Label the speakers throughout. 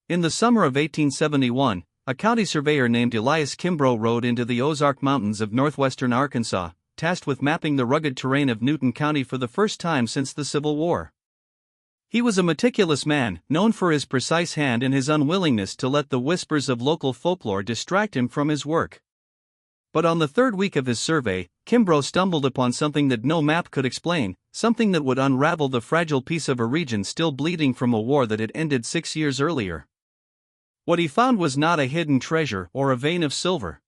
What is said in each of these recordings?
Speaker 1: In the summer of 1871, a county surveyor named Elias Kimbrough rode into the Ozark Mountains of northwestern Arkansas, tasked with mapping the rugged terrain of Newton County for the first time since the Civil War. He was a meticulous man, known for his precise hand and his unwillingness to let the whispers of local folklore distract him from his work. But on the third week of his survey, Kimbrough stumbled upon something that no map could explain, something that would unravel the fragile piece of a region still bleeding from a war that had ended 6 years earlier. What he found was not a hidden treasure or a vein of silver.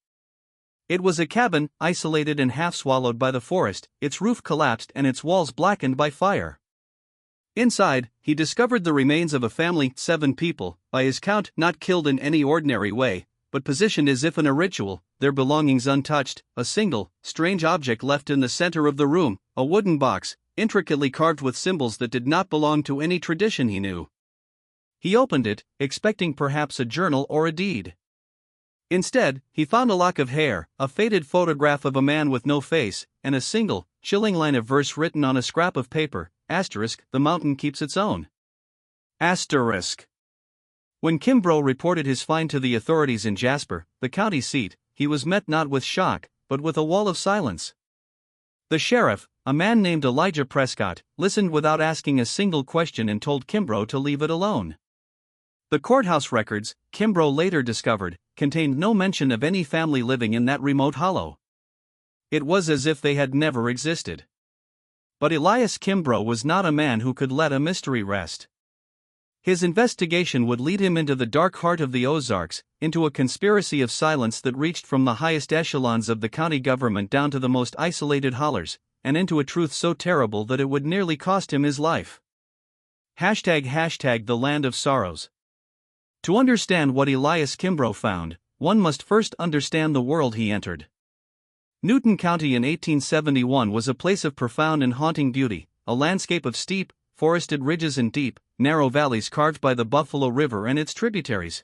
Speaker 1: It was a cabin, isolated and half swallowed by the forest, its roof collapsed and its walls blackened by fire. Inside, he discovered the remains of a family, 7 people, by his count not killed in any ordinary way, but positioned as if in a ritual, their belongings untouched, a single, strange object left in the center of the room, a wooden box, intricately carved with symbols that did not belong to any tradition he knew. He opened it, expecting perhaps a journal or a deed. Instead, he found a lock of hair, a faded photograph of a man with no face, and a single, chilling line of verse written on a scrap of paper, asterisk, "The mountain keeps its own." Asterisk. When Kimbrough reported his find to the authorities in Jasper, the county seat, he was met not with shock, but with a wall of silence. The sheriff, a man named Elijah Prescott, listened without asking a single question and told Kimbrough to leave it alone. The courthouse records, Kimbrough later discovered, contained no mention of any family living in that remote hollow. It was as if they had never existed. But Elias Kimbrough was not a man who could let a mystery rest. His investigation would lead him into the dark heart of the Ozarks, into a conspiracy of silence that reached from the highest echelons of the county government down to the most isolated hollers, and into a truth so terrible that it would nearly cost him his life. #the land of sorrows. To understand what Elias Kimbrough found, one must first understand the world he entered. Newton County in 1871 was a place of profound and haunting beauty, a landscape of steep, forested ridges and deep, narrow valleys carved by the Buffalo River and its tributaries.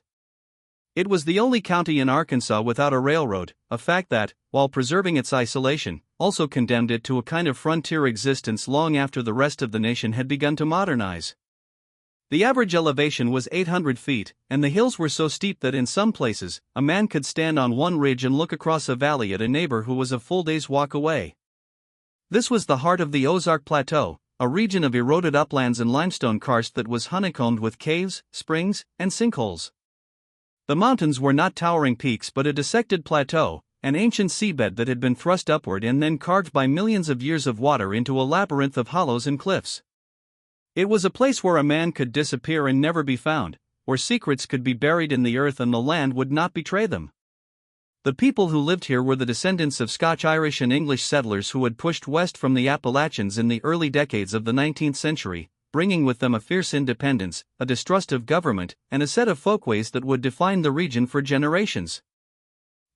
Speaker 1: It was the only county in Arkansas without a railroad, a fact that, while preserving its isolation, also condemned it to a kind of frontier existence long after the rest of the nation had begun to modernize. The average elevation was 800 feet, and the hills were so steep that in some places, a man could stand on one ridge and look across a valley at a neighbor who was a full day's walk away. This was the heart of the Ozark Plateau, a region of eroded uplands and limestone karst that was honeycombed with caves, springs, and sinkholes. The mountains were not towering peaks but a dissected plateau, an ancient seabed that had been thrust upward and then carved by millions of years of water into a labyrinth of hollows and cliffs. It was a place where a man could disappear and never be found, where secrets could be buried in the earth and the land would not betray them. The people who lived here were the descendants of Scotch-Irish and English settlers who had pushed west from the Appalachians in the early decades of the 19th century, bringing with them a fierce independence, a distrust of government, and a set of folkways that would define the region for generations.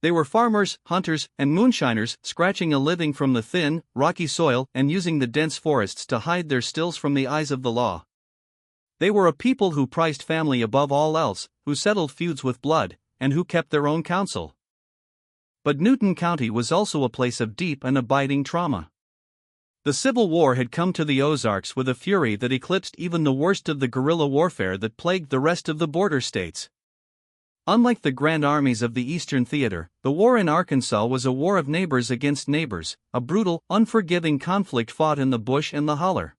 Speaker 1: They were farmers, hunters, and moonshiners, scratching a living from the thin, rocky soil and using the dense forests to hide their stills from the eyes of the law. They were a people who prized family above all else, who settled feuds with blood, and who kept their own counsel. But Newton County was also a place of deep and abiding trauma. The Civil War had come to the Ozarks with a fury that eclipsed even the worst of the guerrilla warfare that plagued the rest of the border states. Unlike the grand armies of the Eastern Theater, the war in Arkansas was a war of neighbors against neighbors, a brutal, unforgiving conflict fought in the bush and the holler.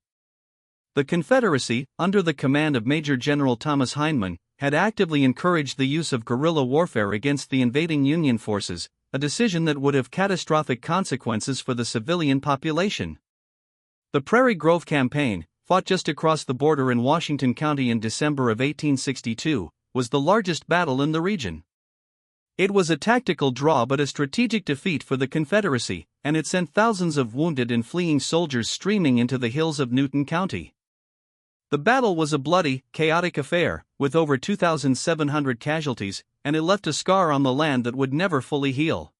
Speaker 1: The Confederacy, under the command of Major General Thomas Hindman, had actively encouraged the use of guerrilla warfare against the invading Union forces, a decision that would have catastrophic consequences for the civilian population. The Prairie Grove Campaign, fought just across the border in Washington County in December of 1862, was the largest battle in the region. It was a tactical draw but a strategic defeat for the Confederacy, and it sent thousands of wounded and fleeing soldiers streaming into the hills of Newton County. The battle was a bloody, chaotic affair, with over 2,700 casualties, and it left a scar on the land that would never fully heal.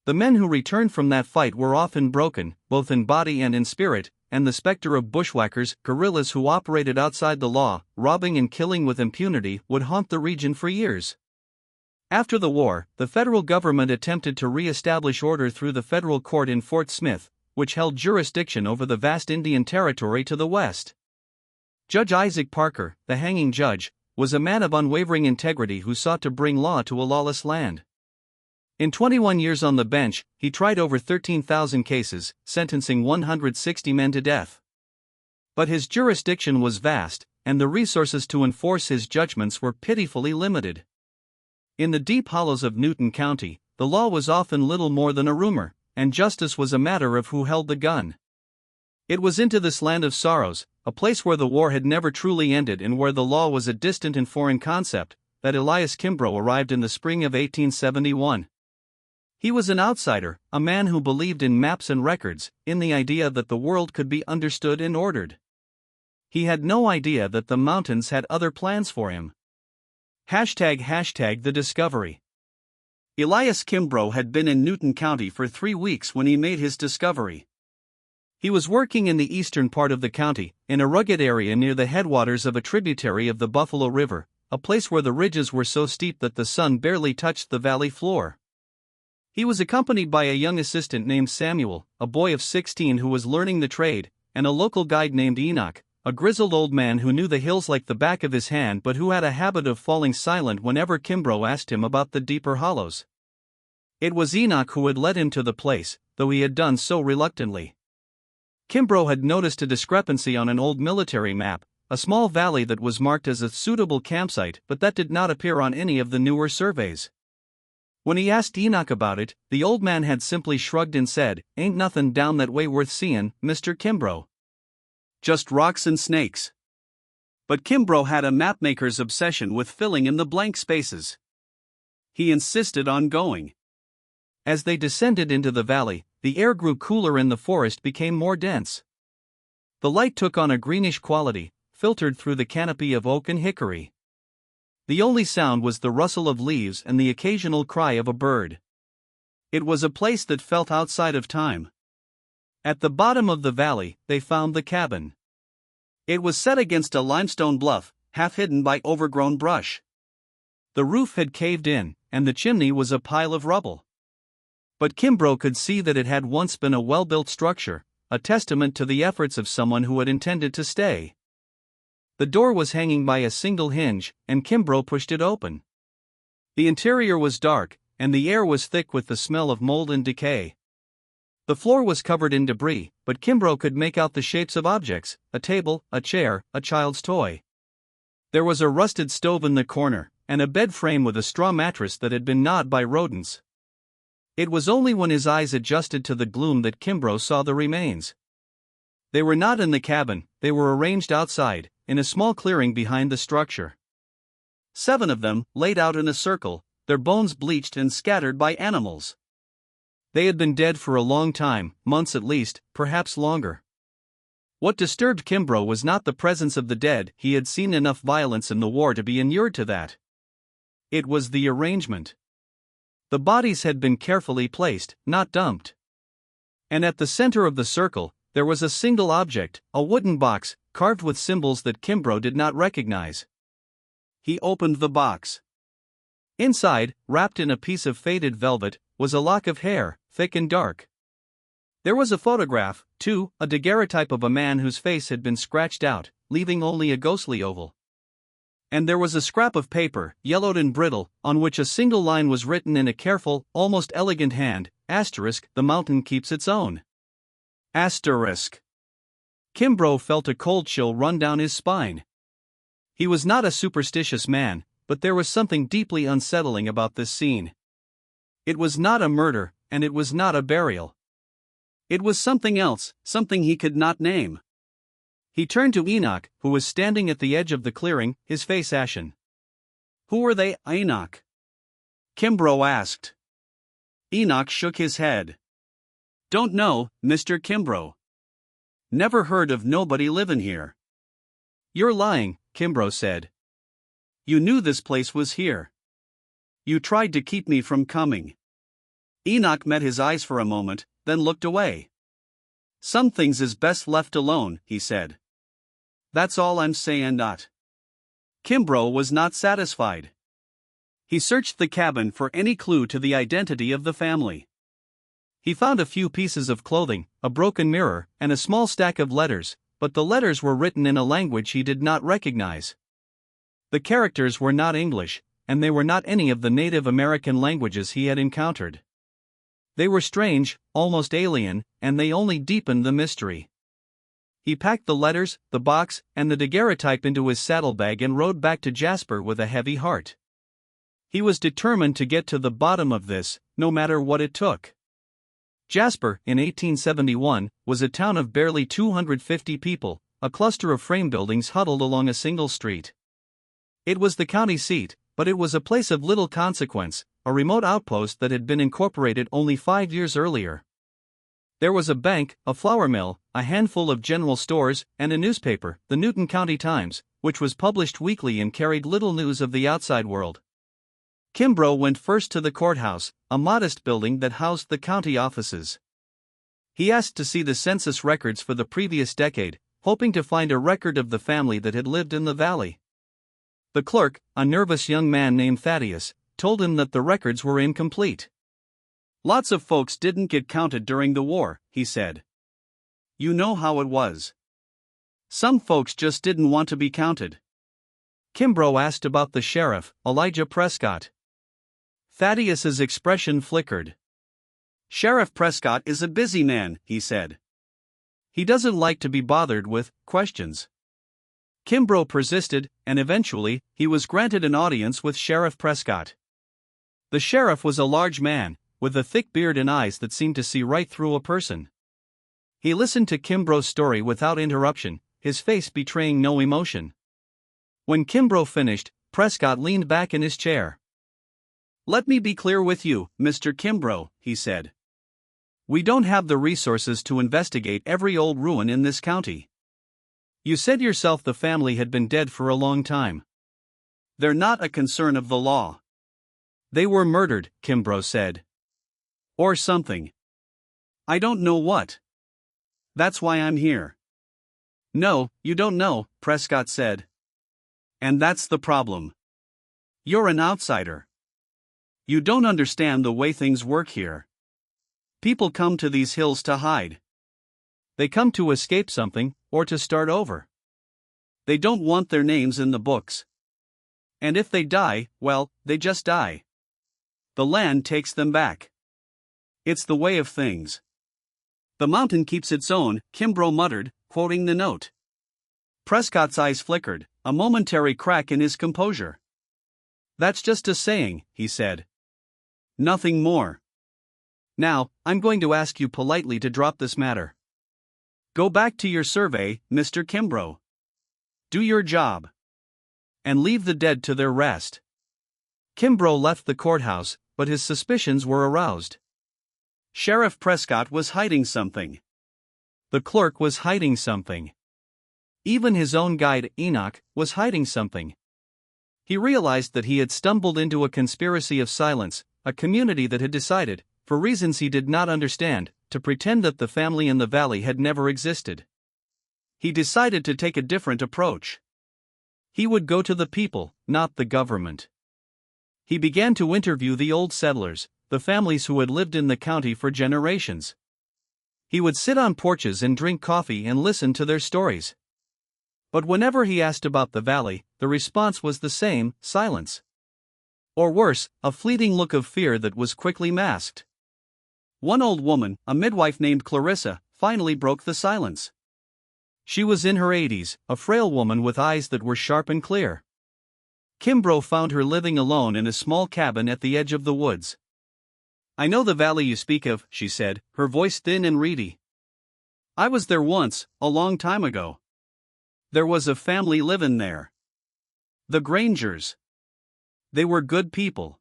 Speaker 1: The men who returned from that fight were often broken, both in body and in spirit, and the specter of bushwhackers, guerrillas who operated outside the law, robbing and killing with impunity, would haunt the region for years. After the war, the federal government attempted to re-establish order through the federal court in Fort Smith, which held jurisdiction over the vast Indian Territory to the west. Judge Isaac Parker, the hanging judge, was a man of unwavering integrity who sought to bring law to a lawless land. In 21 years on the bench, he tried over 13,000 cases, sentencing 160 men to death. But his jurisdiction was vast, and the resources to enforce his judgments were pitifully limited. In the deep hollows of Newton County, the law was often little more than a rumor, and justice was a matter of who held the gun. It was into this land of sorrows, a place where the war had never truly ended and where the law was a distant and foreign concept, that Elias Kimbrough arrived in the spring of 1871. He was an outsider, a man who believed in maps and records, in the idea that the world could be understood and ordered. He had no idea that the mountains had other plans for him. #the discovery. Elias Kimbrough had been in Newton County for 3 weeks when he made his discovery. He was working in the eastern part of the county, in a rugged area near the headwaters of a tributary of the Buffalo River, a place where the ridges were so steep that the sun barely touched the valley floor. He was accompanied by a young assistant named Samuel, a boy of 16 who was learning the trade, and a local guide named Enoch, a grizzled old man who knew the hills like the back of his hand but who had a habit of falling silent whenever Kimbrough asked him about the deeper hollows. It was Enoch who had led him to the place, though he had done so reluctantly. Kimbrough had noticed a discrepancy on an old military map, a small valley that was marked as a suitable campsite but that did not appear on any of the newer surveys. When he asked Enoch about it, the old man had simply shrugged and said, "Ain't nothin' down that way worth seein', Mr. Kimbrough. Just rocks and snakes." But Kimbrough had a mapmaker's obsession with filling in the blank spaces. He insisted on going. As they descended into the valley, the air grew cooler and the forest became more dense. The light took on a greenish quality, filtered through the canopy of oak and hickory. The only sound was the rustle of leaves and the occasional cry of a bird. It was a place that felt outside of time. At the bottom of the valley, they found the cabin. It was set against a limestone bluff, half hidden by overgrown brush. The roof had caved in, and the chimney was a pile of rubble. But Kimbrough could see that it had once been a well-built structure, a testament to the efforts of someone who had intended to stay. The door was hanging by a single hinge, and Kimbrough pushed it open. The interior was dark, and the air was thick with the smell of mold and decay. The floor was covered in debris, but Kimbrough could make out the shapes of objects: a table, a chair, a child's toy. There was a rusted stove in the corner, and a bed frame with a straw mattress that had been gnawed by rodents. It was only when his eyes adjusted to the gloom that Kimbrough saw the remains. They were not in the cabin, they were arranged outside, in a small clearing behind the structure. 7 of them, laid out in a circle, their bones bleached and scattered by animals. They had been dead for a long time, months at least, perhaps longer. What disturbed Kimbrough was not the presence of the dead, he had seen enough violence in the war to be inured to that. It was the arrangement. The bodies had been carefully placed, not dumped. And at the center of the circle, there was a single object, a wooden box, carved with symbols that Kimbrough did not recognize. He opened the box. Inside, wrapped in a piece of faded velvet, was a lock of hair, thick and dark. There was a photograph, too, a daguerreotype of a man whose face had been scratched out, leaving only a ghostly oval. And there was a scrap of paper, yellowed and brittle, on which a single line was written in a careful, almost elegant hand: "*The mountain keeps its own." Kimbrough felt a cold chill run down his spine. He was not a superstitious man, but there was something deeply unsettling about this scene. It was not a murder, and it was not a burial. It was something else, something he could not name. He turned to Enoch, who was standing at the edge of the clearing, his face ashen. "Who are they, Enoch?" Kimbrough asked. Enoch shook his head. "Don't know, Mr. Kimbrough. Never heard of nobody livin' here." "You're lying," Kimbrough said. "You knew this place was here. You tried to keep me from coming." Enoch met his eyes for a moment, then looked away. "Some things is best left alone," he said. "That's all I'm sayin', not." Kimbrough was not satisfied. He searched the cabin for any clue to the identity of the family. He found a few pieces of clothing, a broken mirror, and a small stack of letters, but the letters were written in a language he did not recognize. The characters were not English, and they were not any of the Native American languages he had encountered. They were strange, almost alien, and they only deepened the mystery. He packed the letters, the box, and the daguerreotype into his saddlebag and rode back to Jasper with a heavy heart. He was determined to get to the bottom of this, no matter what it took. Jasper, in 1871, was a town of barely 250 people, a cluster of frame buildings huddled along a single street. It was the county seat, but it was a place of little consequence, a remote outpost that had been incorporated only 5 years earlier. There was a bank, a flour mill, a handful of general stores, and a newspaper, the Newton County Times, which was published weekly and carried little news of the outside world. Kimbrough went first to the courthouse, a modest building that housed the county offices. He asked to see the census records for the previous decade, hoping to find a record of the family that had lived in the valley. The clerk, a nervous young man named Thaddeus, told him that the records were incomplete. "Lots of folks didn't get counted during the war," he said. "You know how it was. Some folks just didn't want to be counted." Kimbrough asked about the sheriff, Elijah Prescott. Thaddeus's expression flickered. "Sheriff Prescott is a busy man," he said. "He doesn't like to be bothered with questions." Kimbrough persisted, and eventually, he was granted an audience with Sheriff Prescott. The sheriff was a large man, with a thick beard and eyes that seemed to see right through a person. He listened to Kimbrough's story without interruption, his face betraying no emotion. When Kimbrough finished, Prescott leaned back in his chair. "Let me be clear with you, Mr. Kimbrough," he said. "We don't have the resources to investigate every old ruin in this county. You said yourself the family had been dead for a long time. They're not a concern of the law." "They were murdered," Kimbrough said. "Or something. I don't know what. That's why I'm here." "No, you don't know," Prescott said. "And that's the problem. You're an outsider. You don't understand the way things work here. People come to these hills to hide. They come to escape something, or to start over. They don't want their names in the books. And if they die, well, they just die. The land takes them back. It's the way of things. The mountain keeps its own," Kimbrough muttered, quoting the note. Prescott's eyes flickered, a momentary crack in his composure. "That's just a saying," he said. "Nothing more. Now, I'm going to ask you politely to drop this matter. Go back to your survey, Mr. Kimbrough. Do your job. And leave the dead to their rest." Kimbrough left the courthouse, but his suspicions were aroused. Sheriff Prescott was hiding something. The clerk was hiding something. Even his own guide, Enoch, was hiding something. He realized that he had stumbled into a conspiracy of silence, a community that had decided, for reasons he did not understand, to pretend that the family in the valley had never existed. He decided to take a different approach. He would go to the people, not the government. He began to interview the old settlers, the families who had lived in the county for generations. He would sit on porches and drink coffee and listen to their stories. But whenever he asked about the valley, the response was the same: silence. Or worse, a fleeting look of fear that was quickly masked. One old woman, a midwife named Clarissa, finally broke the silence. She was in her 80s, a frail woman with eyes that were sharp and clear. Kimbrough found her living alone in a small cabin at the edge of the woods. "I know the valley you speak of," she said, her voice thin and reedy. "I was there once, a long time ago. There was a family livin' there. The Grangers. They were good people.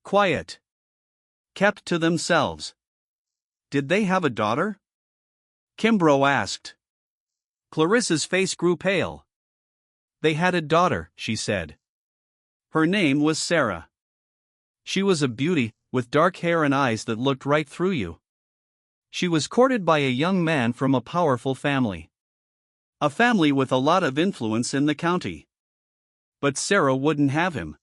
Speaker 1: Quiet. Kept to themselves." "Did they have a daughter?" Kimbrough asked. Clarissa's face grew pale. "They had a daughter," she said. "Her name was Sarah. She was a beauty, with dark hair and eyes that looked right through you. She was courted by a young man from a powerful family. A family with a lot of influence in the county. But Sarah wouldn't have him.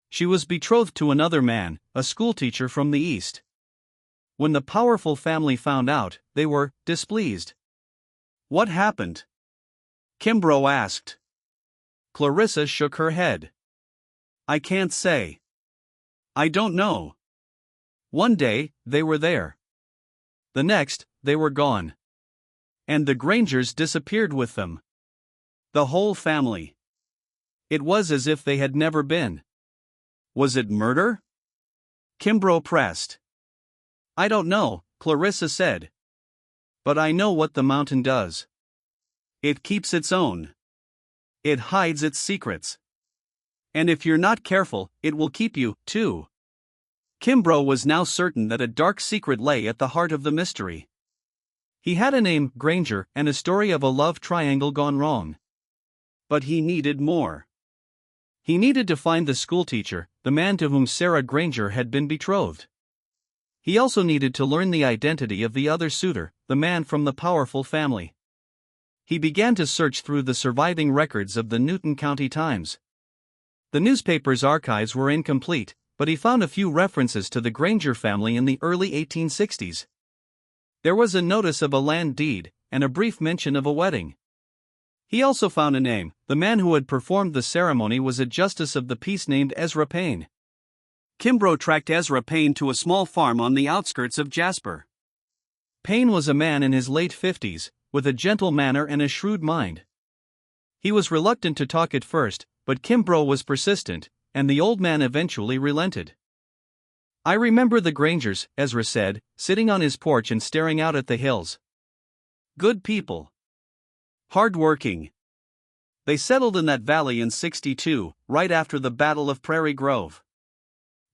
Speaker 1: She was betrothed to another man, a schoolteacher from the east. When the powerful family found out, they were displeased." "What happened?" Kimbrough asked. Clarissa shook her head. I can't say. I don't know. One day, they were there. The next, they were gone. And the Grangers disappeared with them. The whole family. It was as if they had never been. Was it murder? Kimbrough pressed. I don't know, Clarissa said. But I know what the mountain does. It keeps its own. It hides its secrets. And if you're not careful, it will keep you, too. Kimbrough was now certain that a dark secret lay at the heart of the mystery. He had a name, Granger, and a story of a love triangle gone wrong. But he needed more. He needed to find the schoolteacher, the man to whom Sarah Granger had been betrothed. He also needed to learn the identity of the other suitor, the man from the powerful family. He began to search through the surviving records of the Newton County Times. The newspaper's archives were incomplete, but he found a few references to the Granger family in the early 1860s. There was a notice of a land deed, and a brief mention of a wedding. He also found a name. The man who had performed the ceremony was a justice of the peace named Ezra Payne. Kimbrough tracked Ezra Payne to a small farm on the outskirts of Jasper. Payne was a man in his late 50s, with a gentle manner and a shrewd mind. He was reluctant to talk at first, but Kimbrough was persistent, and the old man eventually relented. I remember the Grangers, Ezra said, sitting on his porch and staring out at the hills. Good people. Hard-working. They settled in that valley in '62, right after the Battle of Prairie Grove.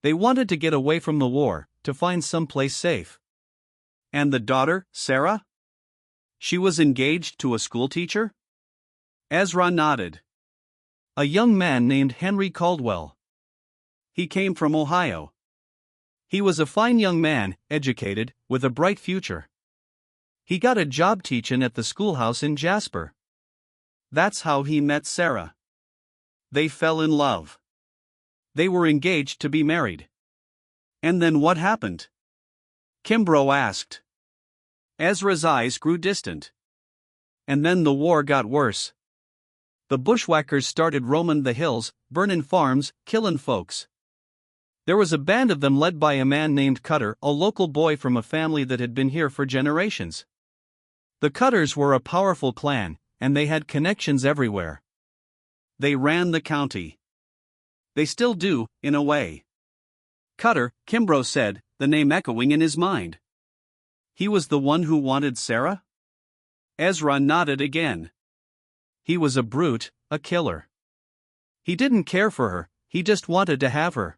Speaker 1: They wanted to get away from the war, to find someplace safe. And the daughter, Sarah? She was engaged to a schoolteacher? Ezra nodded. A young man named Henry Caldwell. He came from Ohio. He was a fine young man, educated, with a bright future. He got a job teaching at the schoolhouse in Jasper. That's how he met Sarah. They fell in love. They were engaged to be married. And then what happened? Kimbrough asked. Ezra's eyes grew distant. And then the war got worse. The bushwhackers started roaming the hills, burning farms, killing folks. There was a band of them led by a man named Cutter, a local boy from a family that had been here for generations. The Cutters were a powerful clan, and they had connections everywhere. They ran the county. They still do, in a way. Cutter, Kimbrough said, the name echoing in his mind. He was the one who wanted Sarah? Ezra nodded again. He was a brute, a killer. He didn't care for her, he just wanted to have her.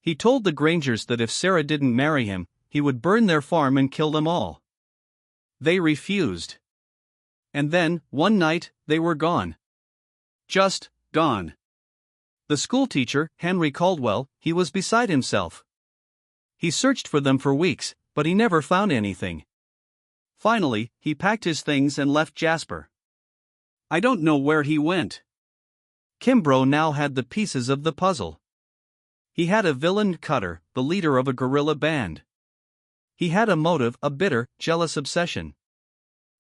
Speaker 1: He told the Grangers that if Sarah didn't marry him, he would burn their farm and kill them all. They refused. And then, one night, they were gone. Just gone. The schoolteacher, Henry Caldwell, he was beside himself. He searched for them for weeks, but he never found anything. Finally, he packed his things and left Jasper. I don't know where he went. Kimbrough now had the pieces of the puzzle. He had a villain, Cutter, the leader of a guerrilla band. He had a motive, a bitter, jealous obsession.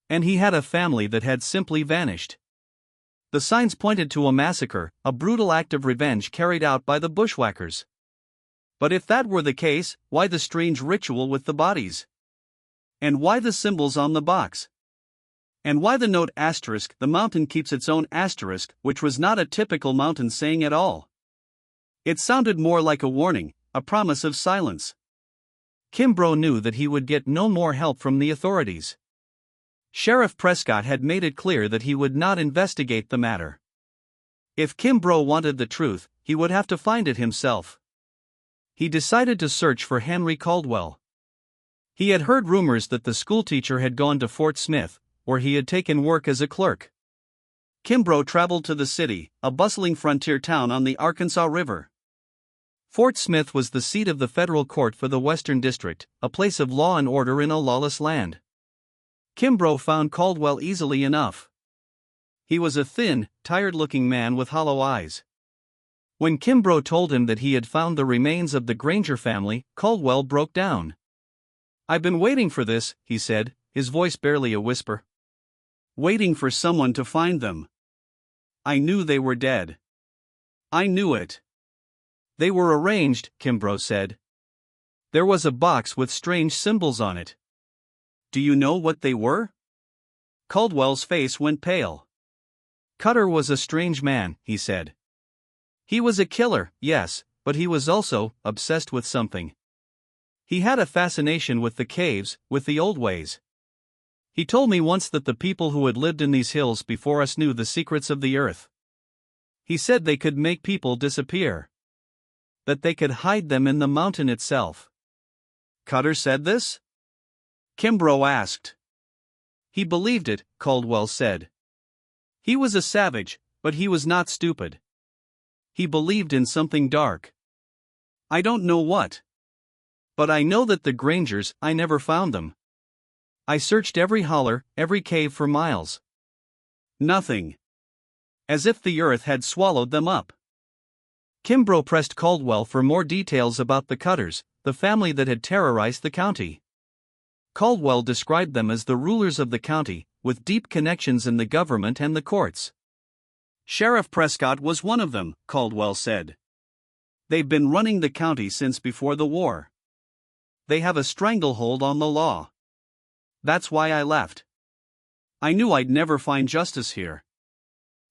Speaker 1: And he had a family that had simply vanished. The signs pointed to a massacre, a brutal act of revenge carried out by the bushwhackers. But if that were the case, why the strange ritual with the bodies? And why the symbols on the box? And why the note asterisk, the mountain keeps its own asterisk, which was not a typical mountain saying at all? It sounded more like a warning, a promise of silence. Kimbrough knew that he would get no more help from the authorities. Sheriff Prescott had made it clear that he would not investigate the matter. If Kimbrough wanted the truth, he would have to find it himself. He decided to search for Henry Caldwell. He had heard rumors that the schoolteacher had gone to Fort Smith, where he had taken work as a clerk. Kimbrough traveled to the city, a bustling frontier town on the Arkansas River. Fort Smith was the seat of the federal court for the Western District, a place of law and order in a lawless land. Kimbrough found Caldwell easily enough. He was a thin, tired-looking man with hollow eyes. When Kimbrough told him that he had found the remains of the Granger family, Caldwell broke down. "I've been waiting for this," he said, his voice barely a whisper. "Waiting for someone to find them." I knew they were dead. I knew it. They were arranged, Kimbrough said. There was a box with strange symbols on it. Do you know what they were? Caldwell's face went pale. Cutter was a strange man, he said. He was a killer, yes, but he was also obsessed with something. He had a fascination with the caves, with the old ways. He told me once that the people who had lived in these hills before us knew the secrets of the earth. He said they could make people disappear. That they could hide them in the mountain itself. Cutter said this? Kimbrough asked. He believed it, Caldwell said. He was a savage, but he was not stupid. He believed in something dark. I don't know what. But I know that the Grangers, I never found them. I searched every holler, every cave for miles. Nothing. As if the earth had swallowed them up. Kimbrough pressed Caldwell for more details about the Cutters, the family that had terrorized the county. Caldwell described them as the rulers of the county, with deep connections in the government and the courts. Sheriff Prescott was one of them, Caldwell said. They've been running the county since before the war. They have a stranglehold on the law. That's why I left. I knew I'd never find justice here.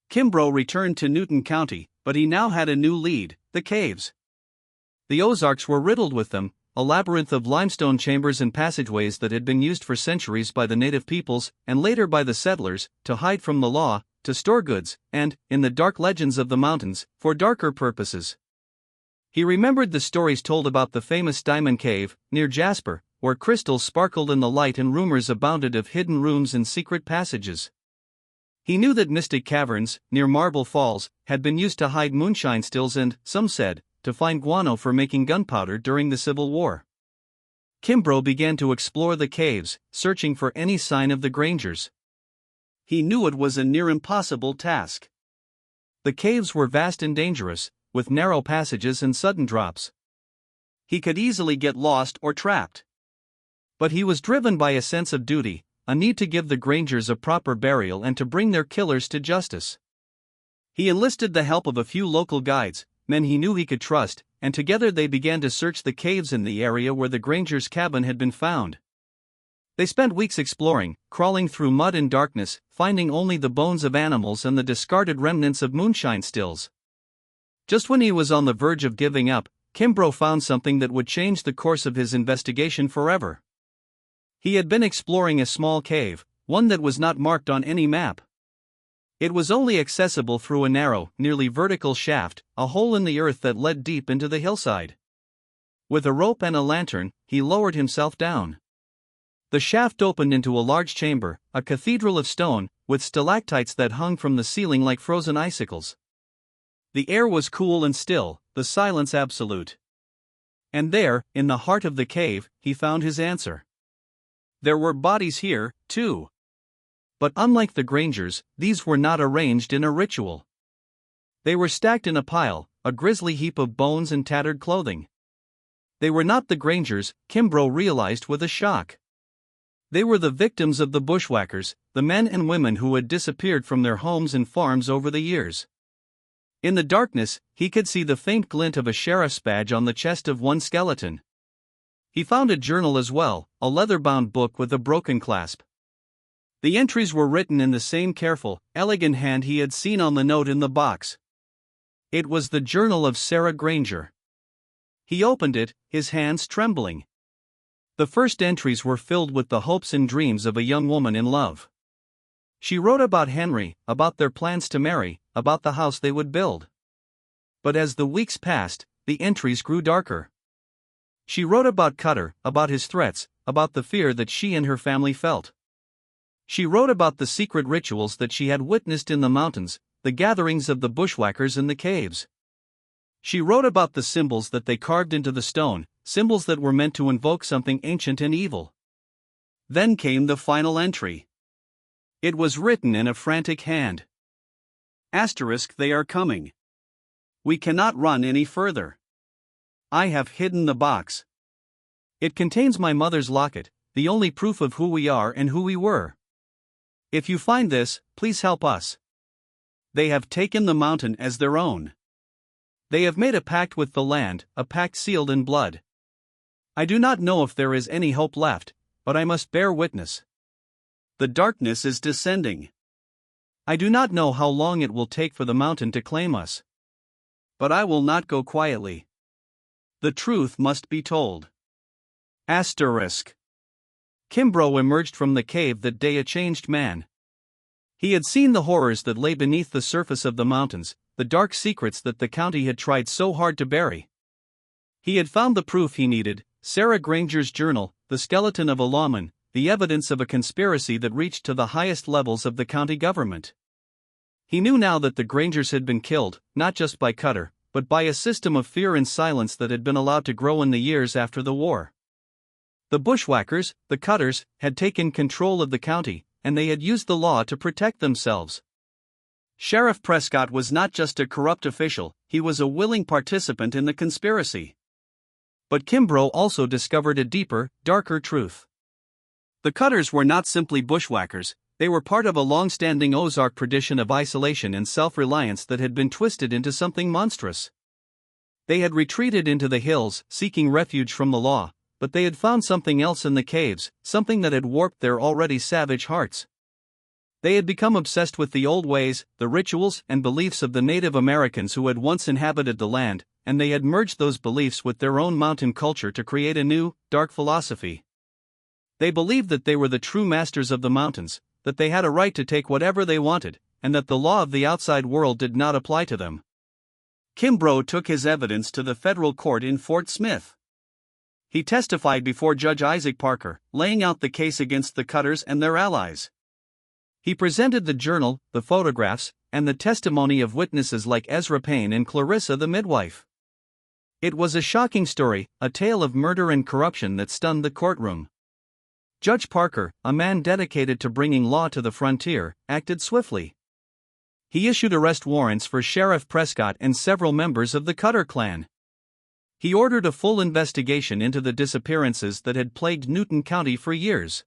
Speaker 1: Kimbrough returned to Newton County, but he now had a new lead, the caves. The Ozarks were riddled with them, a labyrinth of limestone chambers and passageways that had been used for centuries by the native peoples, and later by the settlers, to hide from the law, to store goods, and, in the dark legends of the mountains, for darker purposes. He remembered the stories told about the famous Diamond Cave, near Jasper, where crystals sparkled in the light and rumors abounded of hidden rooms and secret passages. He knew that mystic caverns, near Marble Falls, had been used to hide moonshine stills and, some said, to find guano for making gunpowder during the Civil War. Kimbrough began to explore the caves, searching for any sign of the Grangers. He knew it was a near impossible task. The caves were vast and dangerous, with narrow passages and sudden drops. He could easily get lost or trapped. But he was driven by a sense of duty, a need to give the Grangers a proper burial and to bring their killers to justice. He enlisted the help of a few local guides, men he knew he could trust, and together they began to search the caves in the area where the Grangers' cabin had been found. They spent weeks exploring, crawling through mud and darkness, finding only the bones of animals and the discarded remnants of moonshine stills. Just when he was on the verge of giving up, Kimbrough found something that would change the course of his investigation forever. He had been exploring a small cave, one that was not marked on any map. It was only accessible through a narrow, nearly vertical shaft, a hole in the earth that led deep into the hillside. With a rope and a lantern, he lowered himself down. The shaft opened into a large chamber, a cathedral of stone, with stalactites that hung from the ceiling like frozen icicles. The air was cool and still, the silence absolute. And there, in the heart of the cave, he found his answer. There were bodies here, too. But unlike the Grangers, these were not arranged in a ritual. They were stacked in a pile, a grisly heap of bones and tattered clothing. They were not the Grangers, Kimbrough realized with a shock. They were the victims of the bushwhackers, the men and women who had disappeared from their homes and farms over the years. In the darkness, he could see the faint glint of a sheriff's badge on the chest of one skeleton. He found a journal as well, a leather-bound book with a broken clasp. The entries were written in the same careful, elegant hand he had seen on the note in the box. It was the journal of Sarah Granger. He opened it, his hands trembling. The first entries were filled with the hopes and dreams of a young woman in love. She wrote about Henry, about their plans to marry, about the house they would build. But as the weeks passed, the entries grew darker. She wrote about Cutter, about his threats, about the fear that she and her family felt. She wrote about the secret rituals that she had witnessed in the mountains, the gatherings of the bushwhackers in the caves. She wrote about the symbols that they carved into the stone, symbols that were meant to invoke something ancient and evil. Then came the final entry. It was written in a frantic hand. Asterisk, they are coming. We cannot run any further. I have hidden the box. It contains my mother's locket, the only proof of who we are and who we were. If you find this, please help us. They have taken the mountain as their own. They have made a pact with the land, a pact sealed in blood. I do not know if there is any hope left, but I must bear witness. The darkness is descending. I do not know how long it will take for the mountain to claim us. But I will not go quietly. The truth must be told. Asterisk. Kimbrough emerged from the cave that day a changed man. He had seen the horrors that lay beneath the surface of the mountains, the dark secrets that the county had tried so hard to bury. He had found the proof he needed: Sarah Granger's journal, the skeleton of a lawman, the evidence of a conspiracy that reached to the highest levels of the county government. He knew now that the Grangers had been killed, not just by Cutter, but by a system of fear and silence that had been allowed to grow in the years after the war. The bushwhackers, the Cutters, had taken control of the county, and they had used the law to protect themselves. Sheriff Prescott was not just a corrupt official, he was a willing participant in the conspiracy. But Kimbrough also discovered a deeper, darker truth. The Cutters were not simply bushwhackers, they were part of a long-standing Ozark tradition of isolation and self-reliance that had been twisted into something monstrous. They had retreated into the hills, seeking refuge from the law, but they had found something else in the caves, something that had warped their already savage hearts. They had become obsessed with the old ways, the rituals and beliefs of the Native Americans who had once inhabited the land, and they had merged those beliefs with their own mountain culture to create a new, dark philosophy. They believed that they were the true masters of the mountains, that they had a right to take whatever they wanted, and that the law of the outside world did not apply to them. Kimbrough took his evidence to the federal court in Fort Smith. He testified before Judge Isaac Parker, laying out the case against the Cutters and their allies. He presented the journal, the photographs, and the testimony of witnesses like Ezra Payne and Clarissa the midwife. It was a shocking story, a tale of murder and corruption that stunned the courtroom. Judge Parker, a man dedicated to bringing law to the frontier, acted swiftly. He issued arrest warrants for Sheriff Prescott and several members of the Cutter clan. He ordered a full investigation into the disappearances that had plagued Newton County for years.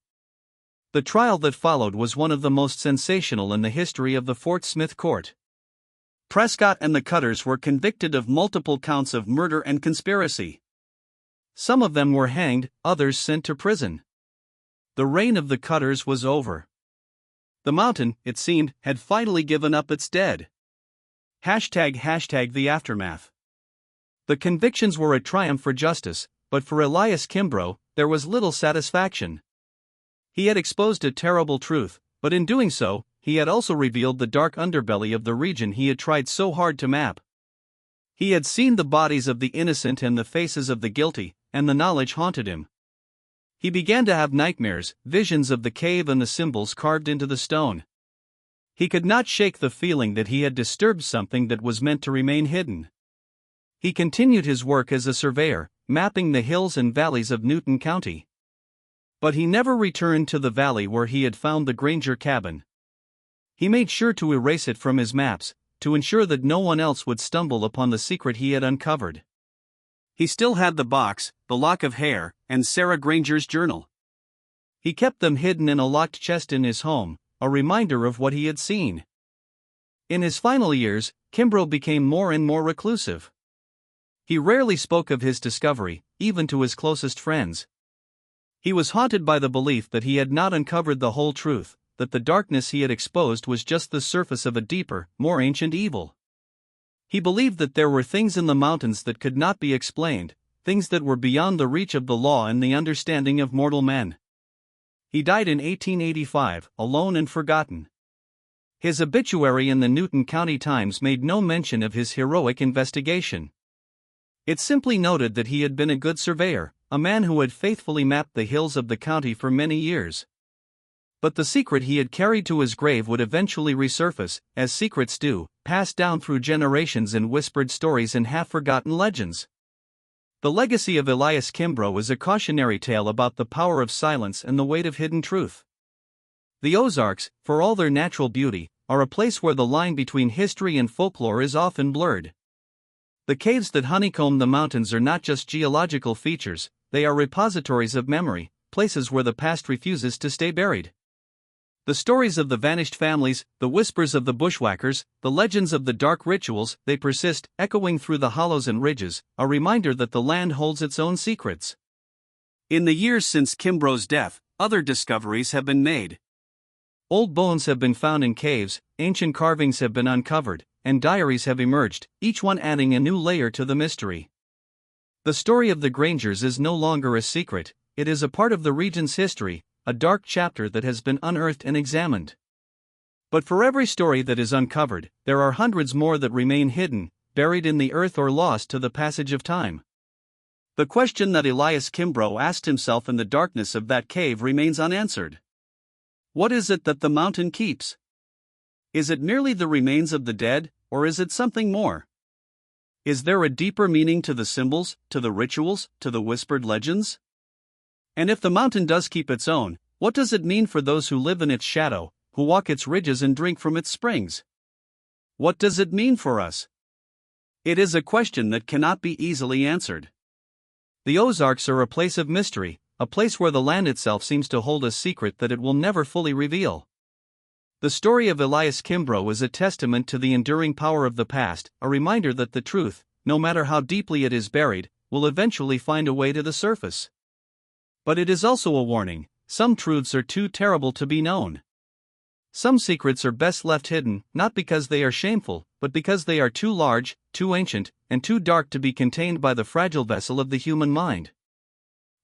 Speaker 1: The trial that followed was one of the most sensational in the history of the Fort Smith court. Prescott and the Cutters were convicted of multiple counts of murder and conspiracy. Some of them were hanged, others sent to prison. The reign of the Cutters was over. The mountain, it seemed, had finally given up its dead. #the aftermath. The convictions were a triumph for justice, but for Elias Kimbrough, there was little satisfaction. He had exposed a terrible truth, but in doing so, he had also revealed the dark underbelly of the region he had tried so hard to map. He had seen the bodies of the innocent and the faces of the guilty, and the knowledge haunted him. He began to have nightmares, visions of the cave and the symbols carved into the stone. He could not shake the feeling that he had disturbed something that was meant to remain hidden. He continued his work as a surveyor, mapping the hills and valleys of Newton County. But he never returned to the valley where he had found the Granger cabin. He made sure to erase it from his maps, to ensure that no one else would stumble upon the secret he had uncovered. He still had the box, the lock of hair, and Sarah Granger's journal. He kept them hidden in a locked chest in his home, a reminder of what he had seen. In his final years, Kimbrough became more and more reclusive. He rarely spoke of his discovery, even to his closest friends. He was haunted by the belief that he had not uncovered the whole truth, that the darkness he had exposed was just the surface of a deeper, more ancient evil. He believed that there were things in the mountains that could not be explained, things that were beyond the reach of the law and the understanding of mortal men. He died in 1885, alone and forgotten. His obituary in the Newton County Times made no mention of his heroic investigation. It simply noted that he had been a good surveyor, a man who had faithfully mapped the hills of the county for many years. But the secret he had carried to his grave would eventually resurface, as secrets do, passed down through generations in whispered stories and half-forgotten legends. The legacy of Elias Kimbrough is a cautionary tale about the power of silence and the weight of hidden truth. The Ozarks, for all their natural beauty, are a place where the line between history and folklore is often blurred. The caves that honeycomb the mountains are not just geological features, they are repositories of memory, places where the past refuses to stay buried. The stories of the vanished families, the whispers of the bushwhackers, the legends of the dark rituals, they persist, echoing through the hollows and ridges, a reminder that the land holds its own secrets. In the years since Kimbrough's death, other discoveries have been made. Old bones have been found in caves, ancient carvings have been uncovered, and diaries have emerged, each one adding a new layer to the mystery. The story of the Grangers is no longer a secret, it is a part of the region's history, a dark chapter that has been unearthed and examined. But for every story that is uncovered, there are hundreds more that remain hidden, buried in the earth or lost to the passage of time. The question that Elias Kimbrough asked himself in the darkness of that cave remains unanswered. What is it that the mountain keeps? Is it merely the remains of the dead, or is it something more? Is there a deeper meaning to the symbols, to the rituals, to the whispered legends? And if the mountain does keep its own, what does it mean for those who live in its shadow, who walk its ridges and drink from its springs? What does it mean for us? It is a question that cannot be easily answered. The Ozarks are a place of mystery, a place where the land itself seems to hold a secret that it will never fully reveal. The story of Elias Kimbrough is a testament to the enduring power of the past, a reminder that the truth, no matter how deeply it is buried, will eventually find a way to the surface. But it is also a warning: some truths are too terrible to be known. Some secrets are best left hidden, not because they are shameful, but because they are too large, too ancient, and too dark to be contained by the fragile vessel of the human mind.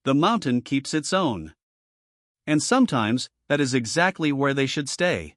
Speaker 1: The mountain keeps its own. And sometimes, that is exactly where they should stay.